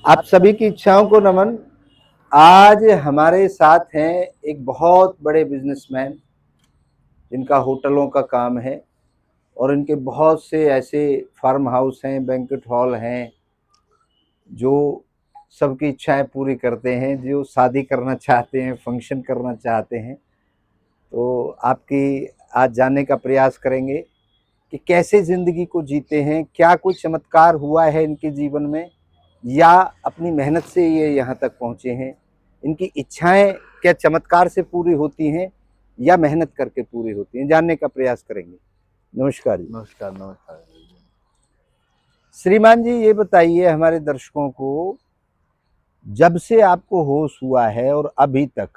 आप सभी की इच्छाओं को नमन। आज हमारे साथ हैं एक बहुत बड़े बिजनेसमैन जिनका होटलों का काम है और इनके बहुत से ऐसे फार्म हाउस हैं, बैंक्वेट हॉल हैं जो सबकी इच्छाएं पूरी करते हैं। जो शादी करना चाहते हैं, फंक्शन करना चाहते हैं, तो आपकी आज जानने का प्रयास करेंगे कि कैसे ज़िंदगी को जीते हैं, क्या कुछ चमत्कार हुआ है इनके जीवन में या अपनी मेहनत से ये यहाँ तक पहुँचे हैं। इनकी इच्छाएं क्या चमत्कार से पूरी होती हैं या मेहनत करके पूरी होती हैं, जानने का प्रयास करेंगे। नमस्कार जी। नमस्कार नमस्कार। श्रीमान जी, ये बताइए हमारे दर्शकों को, जब से आपको होश हुआ है और अभी तक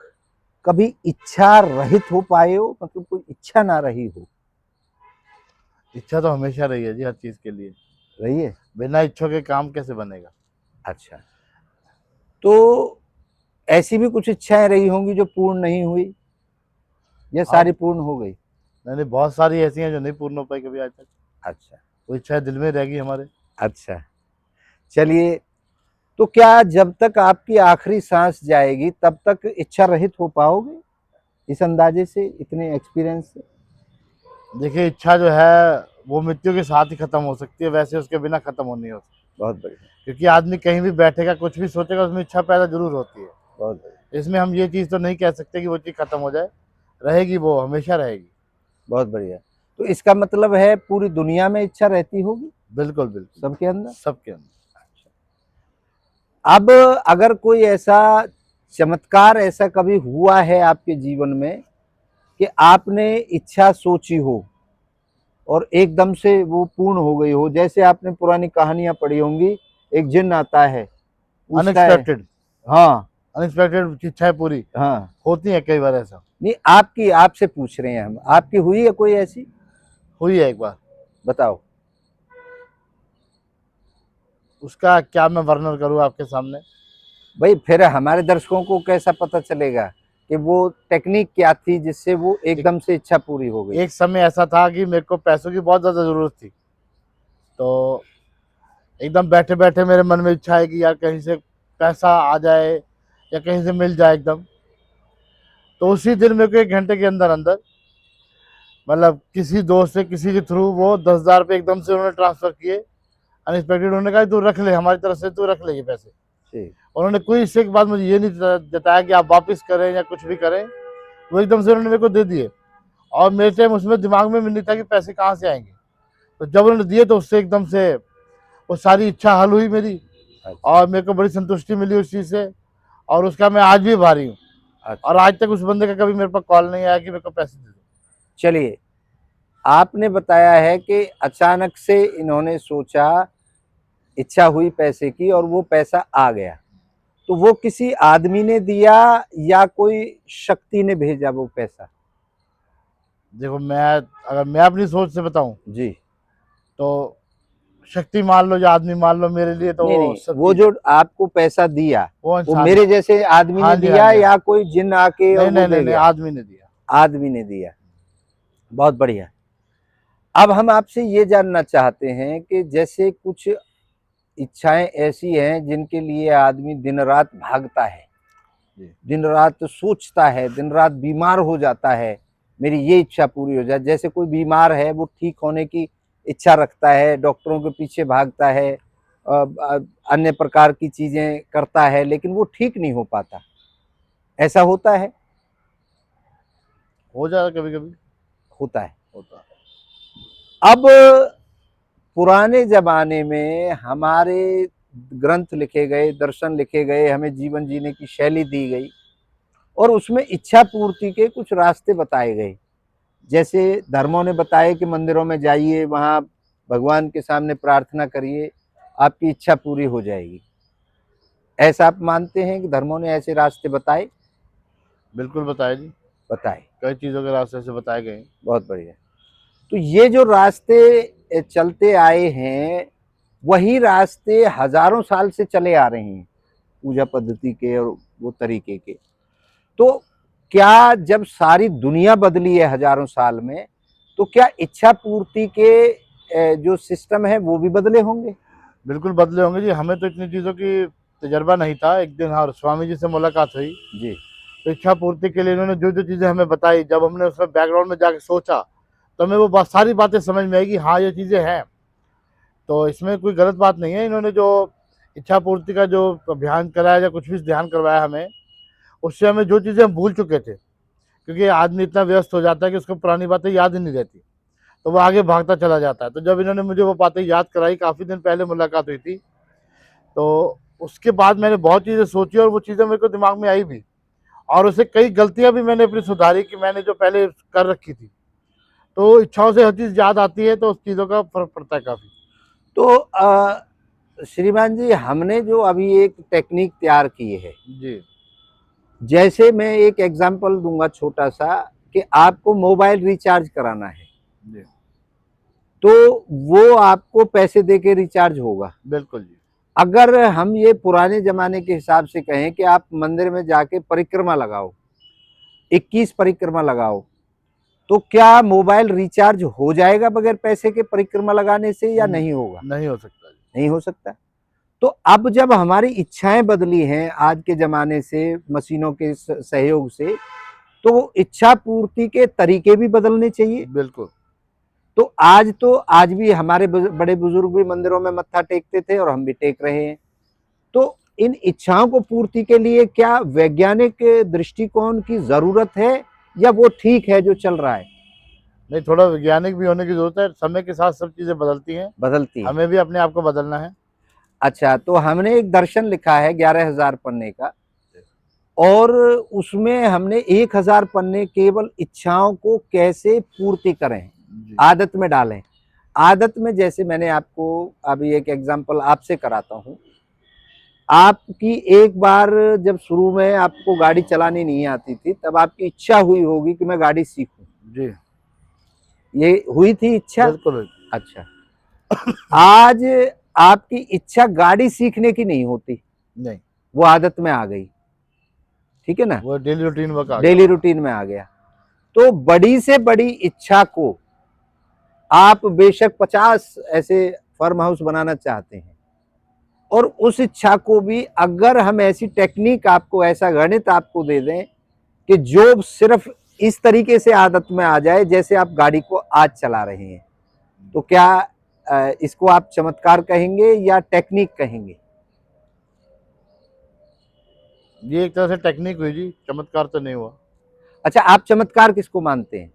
कभी इच्छा रहित हो पाए हो, मतलब कोई इच्छा ना रही हो? इच्छा तो हमेशा रही है जी, हर चीज के लिए। रही है। बिना इच्छा के काम कैसे बनेगा? अच्छा, तो ऐसी भी कुछ इच्छाएं रही होंगी जो पूर्ण नहीं हुई या सारी आप पूर्ण हो गई? मैंने बहुत सारी ऐसी हैं जो नहीं पूर्ण हो पाई कभी आज तक। अच्छा। वो इच्छा दिल में रहेगी हमारे। अच्छा, चलिए, तो क्या जब तक आपकी आखिरी सांस जाएगी तब तक इच्छा रहित हो पाओगे, इस अंदाजे से, इतने एक्सपीरियंस से? देखिए, इच्छा जो है वो मृत्यु के साथ ही खत्म हो सकती है, वैसे उसके बिना खत्म होनी हो सकती। बहुत बढ़िया। क्योंकि आदमी कहीं भी बैठेगा, कुछ भी सोचेगा, उसमें इच्छा पैदा जरूर होती है। बहुत बढ़िया। इसमें हम ये चीज़ तो नहीं कह सकते कि वो चीज़ खत्म हो जाए, रहेगी, वो हमेशा रहेगी। बहुत बढ़िया। तो इसका मतलब है पूरी दुनिया में इच्छा रहती होगी बिल्कुल बिल्कुल। सबके अंदर? सबके अंदर। अब अगर कोई ऐसा चमत्कार ऐसा कभी हुआ है आपके जीवन में कि आपने इच्छा सोची हो और एकदम से वो पूर्ण हो गई हो, जैसे आपने पुरानी कहानियां पढ़ी होंगी, एक जिन्न आता है, पूछता है। अनएक्सपेक्टेड। हाँ। अनएक्सपेक्टेड इच्छाएं पूरी हाँ। होती है कई बार ऐसा। नहीं, आपकी, आपसे पूछ रहे हैं हम, आपकी हुई है कोई ऐसी? हुई है एक बार। बताओ। उसका क्या मैं वर्णन करूं आपके सामने? भाई फिर हमारे दर्शकों को कैसा पता चलेगा कि वो टेक्निक क्या थी जिससे वो एक, एकदम से इच्छा पूरी हो गई? एक समय ऐसा था कि मेरे को पैसों की बहुत ज़्यादा ज़रूरत थी। तो एकदम बैठे बैठे मेरे मन में इच्छा है कि यार कहीं से पैसा आ जाए या कहीं से मिल जाए एकदम। तो उसी दिन मेरे को 1 घंटे के अंदर अंदर, मतलब किसी दोस्त से, किसी के थ्रू, वो 10,000 रुपये एकदम से उन्होंने ट्रांसफ़र किए। अनएक्सपेक्टेड। उन्होंने कहा तू रख ले, हमारी तरफ से तू रख ले ये पैसे। ठीक। उन्होंने कोई इससे के बाद मुझे ये नहीं जताया कि आप वापस करें या कुछ भी करें। वो एकदम से उन्होंने मेरे को दे दिए। और मेरे टाइम उसमें दिमाग में भी नहीं था कि पैसे कहाँ से आएंगे। तो जब उन्होंने दिए तो उससे एकदम से वो सारी इच्छा हल हुई मेरी। अच्छा। और मेरे को बड़ी संतुष्टि मिली उस चीज़ से। और उसका मैं आज भी भारी हूँ। अच्छा। और आज तक उस बंदे का कभी मेरे पास कॉल नहीं आया कि मेरे को पैसे दे दो। चलिए, आपने बताया है कि अचानक से इन्होंने सोचा, इच्छा हुई पैसे की और वो पैसा आ गया। तो वो किसी आदमी ने दिया या कोई शक्ति ने भेजा वो पैसा? देखो, अगर मैं अपनी सोच से बताऊं जी। तो शक्ति मान लो या आदमी मान लो, मेरे लिए तो नहीं वो नहीं, वो सच्ची है। जो आपको पैसा दिया, वो वो इंसान मेरे है। जैसे आदमी हाँ ने जी, हाँ दिया जी, हाँ या जी। कोई जिन्न आके और नहीं वो नहीं नहीं दे नहीं, गया? आदमी ने दिया। आदमी ने दिया। बहुत बढ़िया। अब हम आपसे ये जानना चाहते हैं कि जैसे कुछ इच्छाएं ऐसी हैं जिनके लिए आदमी दिन रात भागता है, जी। दिन रात सोचता है, दिन रात बीमार हो जाता है, मेरी ये इच्छा पूरी हो जाए। जैसे कोई बीमार है, वो ठीक होने की इच्छा रखता है, डॉक्टरों के पीछे भागता है, अन्य प्रकार की चीजें करता है, लेकिन वो ठीक नहीं हो पाता। ऐसा होता है? हो जाता कभी कभी। होता है। होता है। अब पुराने जमाने में हमारे ग्रंथ लिखे गए, दर्शन लिखे गए, हमें जीवन जीने की शैली दी गई और उसमें इच्छा पूर्ति के कुछ रास्ते बताए गए। जैसे धर्मों ने बताया कि मंदिरों में जाइए, वहां भगवान के सामने प्रार्थना करिए, आपकी इच्छा पूरी हो जाएगी। ऐसा आप मानते हैं कि धर्मों ने ऐसे रास्ते बताए? बिल्कुल बताए जी। बताए। कई चीज़ों के रास्ते से बताए गए हैं। बहुत बढ़िया। तो ये जो रास्ते चलते आए हैं, वही रास्ते हजारों साल से चले आ रहे हैं, पूजा पद्धति के और वो तरीके के। तो क्या जब सारी दुनिया बदली है हजारों साल में, तो क्या इच्छा पूर्ति के जो सिस्टम है वो भी बदले होंगे? बिल्कुल बदले होंगे जी। हमें तो इतनी चीज़ों की तजर्बा नहीं था। एक दिन हाँ स्वामी जी से मुलाकात हुई, जी। तो इच्छा पूर्ति के लिए इन्होंने जो जो चीज़ें हमें बताई, जब हमने उसमें बैकग्राउंड में जाके सोचा तो हमें वो सारी बातें समझ में आई कि हाँ ये चीज़ें हैं। तो इसमें कोई गलत बात नहीं है। इन्होंने जो इच्छा पूर्ति का जो अभियान कराया या कुछ भी ध्यान करवाया हमें, उससे हमें जो चीज़ें हम भूल चुके थे, क्योंकि आदमी इतना व्यस्त हो जाता है कि उसको पुरानी बातें याद ही नहीं रहती, तो वो आगे भागता चला जाता है। तो जब इन्होंने मुझे वो बातें याद कराई, काफ़ी दिन पहले मुलाकात हुई थी, तो उसके बाद मैंने बहुत चीज़ें सोची और वो चीज़ें मेरे को दिमाग में आई भी, और उससे कई गलतियां भी मैंने अपनी सुधारी कि मैंने जो पहले कर रखी थी। तो इच्छाओं से हर चीज़ याद आती है, तो उस चीज़ों का फर्क पड़ता है काफ़ी। तो श्रीमान जी, हमने जो अभी एक टेक्निक तैयार की है, जी जैसे मैं एक एग्जांपल दूंगा छोटा सा, कि आपको मोबाइल रिचार्ज कराना है, जी तो वो आपको पैसे दे के रिचार्ज होगा। बिल्कुल जी। अगर हम ये पुराने जमाने के हिसाब से कहें कि आप मंदिर में जाके परिक्रमा लगाओ, 21 परिक्रमा लगाओ, तो क्या मोबाइल रिचार्ज हो जाएगा बगैर पैसे के परिक्रमा लगाने से, या नहीं होगा? नहीं हो सकता जी। नहीं हो सकता। तो अब जब हमारी इच्छाएं बदली हैं आज के जमाने से, मशीनों के सहयोग से, तो इच्छा पूर्ति के तरीके भी बदलने चाहिए। बिल्कुल। तो आज भी हमारे बड़े बुजुर्ग भी मंदिरों में मत्था टेकते थे और हम भी टेक रहे हैं। तो इन इच्छाओं को पूर्ति के लिए क्या वैज्ञानिक दृष्टिकोण की जरूरत है, या वो ठीक है जो चल रहा है? नहीं, थोड़ा वैज्ञानिक भी होने की जरूरत है। समय के साथ सब चीज़ें बदलती हैं, बदलती है। हमें भी अपने आप को बदलना है। अच्छा, तो हमने एक दर्शन लिखा है 11,000 पन्ने का, और उसमें हमने 1,000 पन्ने केवल इच्छाओं को कैसे पूर्ति करें, जी आदत में डालें। आदत में, जैसे मैंने आपको अभी एक एग्जांपल आपसे कराता हूँ। आपकी एक बार जब शुरू में आपको गाड़ी चलानी नहीं आती थी, तब आपकी इच्छा हुई होगी कि मैं गाड़ी सीखूं। जी ये हुई थी इच्छा? बिल्कुल। अच्छा। आज आपकी इच्छा गाड़ी सीखने की नहीं होती, नहीं, वो आदत में आ गई। ठीक है ना? वो डेली रूटीन वर्क आ गया डेली हमारा। रूटीन में आ गया। तो बड़ी से बड़ी इच्छा को आप बेशक 50 ऐसे फार्म हाउस बनाना चाहते हैं, और उस इच्छा को भी अगर हम ऐसी टेक्निक आपको, ऐसा गणित आपको दे दें कि जो सिर्फ इस तरीके से आदत में आ जाए जैसे आप गाड़ी को आज चला रहे हैं, तो क्या इसको आप चमत्कार कहेंगे या टेक्निक कहेंगे? ये एक तरह से टेक्निक हुई जी, चमत्कार तो नहीं हुआ। अच्छा, आप चमत्कार किसको मानते हैं?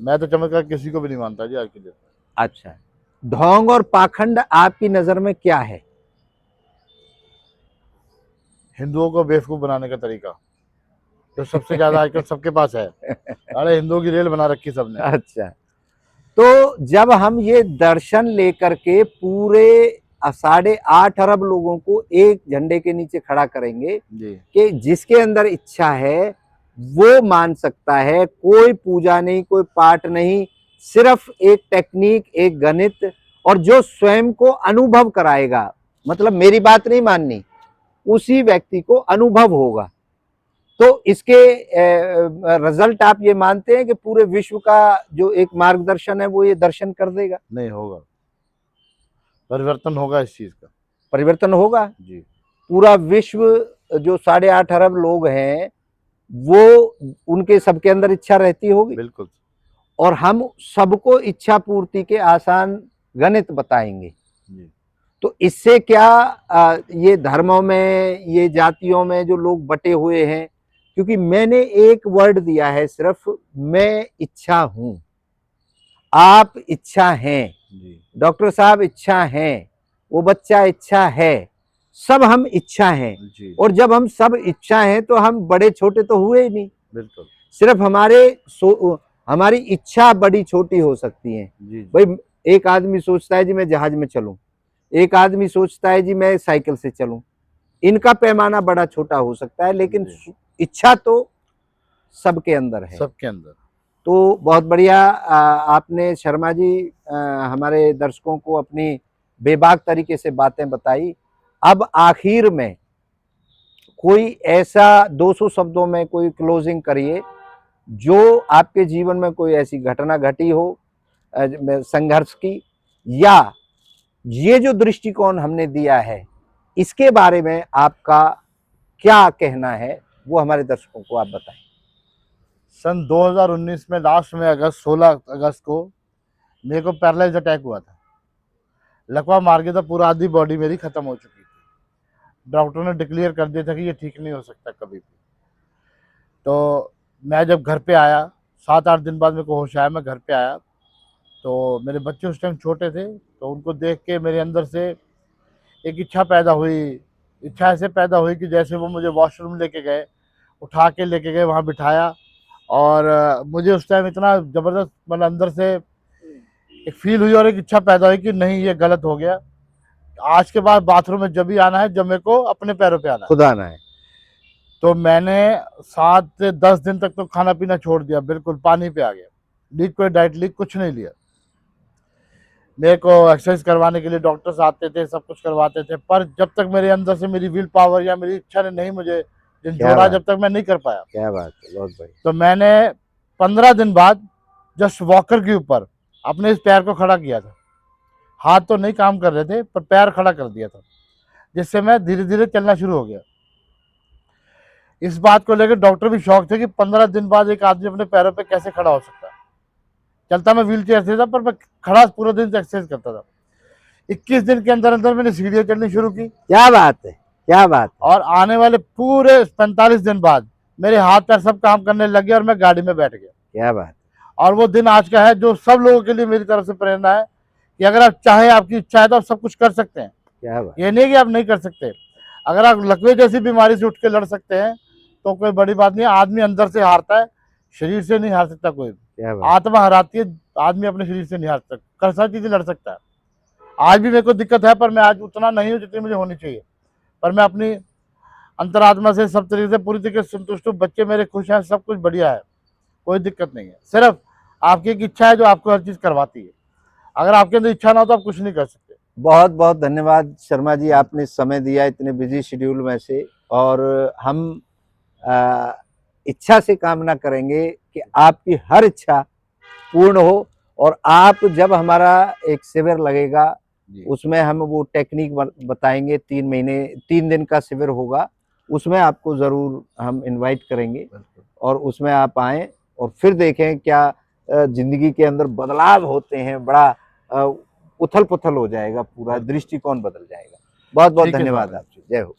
मैं तो चमत्कार किसी को भी नहीं मानता जी आज के दिन। अच्छा, ढोंग और पाखंड आपकी नजर में क्या है? हिंदुओं को बेवकूफ बनाने का तरीका, जो सबसे ज्यादा आजकल सबके पास है। अरे हिंदुओं की रेल बना रखी सबने। अच्छा, तो जब हम ये दर्शन लेकर के पूरे 8.5 अरब लोगों को एक झंडे के नीचे खड़ा करेंगे जी कि जिसके अंदर इच्छा है वो मान सकता है, कोई पूजा नहीं, कोई पाठ नहीं, सिर्फ एक टेक्निक, एक गणित, और जो स्वयं को अनुभव कराएगा, मतलब मेरी बात नहीं माननी, उसी व्यक्ति को अनुभव होगा। तो इसके रिजल्ट आप ये मानते हैं कि पूरे विश्व का जो एक मार्गदर्शन है वो ये दर्शन कर देगा? नहीं होगा, परिवर्तन होगा इस चीज का। परिवर्तन होगा। जी पूरा विश्व, जो 8.5 अरब लोग हैं, वो, उनके सबके अंदर इच्छा रहती होगी, बिल्कुल। और हम सबको इच्छा पूर्ति के आसान गणित बताएंगे। जी तो इससे क्या ये धर्मों में, ये जातियों में जो लोग बटे हुए हैं, क्योंकि मैंने एक वर्ड दिया है सिर्फ, मैं इच्छा हूं, आप इच्छा हैं, जी डॉक्टर साहब इच्छा हैं, वो बच्चा इच्छा है, सब हम इच्छा हैं। जी और जब हम सब इच्छा हैं तो हम बड़े छोटे तो हुए ही नहीं, बिल्कुल। सिर्फ हमारी इच्छा बड़ी छोटी हो सकती है। जी भाई, एक आदमी सोचता है जी मैं जहाज में चलूं, एक आदमी सोचता है जी मैं साइकिल से चलूं, इनका पैमाना बड़ा छोटा हो सकता है, लेकिन जी इच्छा तो सबके अंदर है। सबके अंदर। तो बहुत बढ़िया आपने शर्मा जी हमारे दर्शकों को अपनी बेबाक तरीके से बातें बताई। अब आखिर में कोई ऐसा 200 शब्दों में कोई क्लोजिंग करिए, जो आपके जीवन में कोई ऐसी घटना घटी हो संघर्ष की, या ये जो दृष्टिकोण हमने दिया है इसके बारे में आपका क्या कहना है, वो हमारे दर्शकों को आप बताएं। सन 2019 में लास्ट में 16 अगस्त को मेरे को पैरालाइज अटैक हुआ था। लकवा मार गया था, पूरा आधी बॉडी मेरी खत्म हो चुकी थी। डॉक्टर ने डिक्लेयर कर दिया था कि ये ठीक नहीं हो सकता कभी भी। तो मैं जब घर पे आया, 7-8 दिन बाद मेरे को होश आया, मैं घर पे आया तो मेरे बच्चे उस टाइम छोटे थे, तो उनको देख के मेरे अंदर से एक इच्छा पैदा हुई। इच्छा ऐसे पैदा हुई कि जैसे वो मुझे वॉशरूम लेके गए, उठा के लेके गए, वहाँ बिठाया और मुझे उस टाइम इतना ज़बरदस्त मतलब अंदर से एक फील हुई और एक इच्छा पैदा हुई कि नहीं ये गलत हो गया। आज के बाद बाथरूम में जब भी आना है, जब मेरे को अपने पैरों पे आना है। खुद आना है। तो मैंने 7 से 10 दिन तक तो खाना पीना छोड़ दिया, बिल्कुल पानी पे आ गया। लिक्विड डाइट ली, कुछ नहीं लिया। मेरे को एक्सरसाइज करवाने के लिए डॉक्टर्स आते थे, सब कुछ करवाते थे, पर जब तक मेरे अंदर से मेरी विल पावर या मेरी इच्छा ने नहीं मुझे झंझोड़ा, जब तक मैं नहीं कर पाया। क्या बात है, बहुत बढ़िया। तो मैंने 15 दिन बाद जस्ट वॉकर के ऊपर अपने इस पैर को खड़ा किया था। हाथ तो नहीं काम कर रहे थे, पर पैर खड़ा कर दिया था, जिससे मैं धीरे धीरे चलना शुरू हो गया। इस बात को लेकर डॉक्टर भी शौक थे कि 15 दिन बाद एक आदमी अपने पैरों पे कैसे खड़ा हो सकता है। चलता मैं व्हील चेयर से था, पर मैं खड़ा पूरा दिन एक्सरसाइज करता था। 21 दिन के अंदर अंदर मैंने सीढ़ियाँ चढ़नी शुरू की। क्या बात है, क्या बात है। और आने वाले पूरे 45 दिन बाद मेरे हाथ पैर सब काम करने लग गए और मैं गाड़ी में बैठ गया। क्या बात। और वो दिन आज का है जो सब लोगों के लिए मेरी तरफ से प्रेरणा है कि अगर आप चाहे, आपकी इच्छा है, तो आप सब कुछ कर सकते हैं। क्या बात। ये नहीं कि आप नहीं कर सकते। अगर आप लकवे जैसी बीमारी से उठ के लड़ सकते हैं तो कोई बड़ी बात नहीं है। आदमी अंदर से हारता है, शरीर से नहीं हार सकता कोई। आत्मा हराती है, आदमी अपने शरीर से नहीं हार सकता, कर सारी चीजें लड़ सकता है। आज भी मेरे को दिक्कत है, पर मैं आज उतना नहीं हूँ जितनी मुझे होनी चाहिए। पर मैं अपनी अंतरात्मा से सब तरीके से पूरी तरीके से संतुष्ट हूँ। बच्चे मेरे खुश हैं, सब कुछ बढ़िया है, कोई दिक्कत नहीं है। सिर्फ आपकी एक इच्छा है जो आपको हर चीज करवाती है। अगर आपके अंदर इच्छा ना हो तो आप कुछ नहीं कर सकते। बहुत बहुत धन्यवाद शर्मा जी, आपने समय दिया इतने बिजी शेड्यूल में से। और हम इच्छा से कामना करेंगे कि आपकी हर इच्छा पूर्ण हो। और आप जब हमारा एक शिविर लगेगा उसमें हम वो टेक्निक बताएंगे। 3 दिन का शिविर होगा, उसमें आपको ज़रूर हम इनवाइट करेंगे और उसमें आप आएँ और फिर देखें क्या जिंदगी के अंदर बदलाव होते हैं। बड़ा उथल पुथल हो जाएगा, पूरा दृष्टिकोण बदल जाएगा। बहुत बहुत धन्यवाद आपसे। जय हो।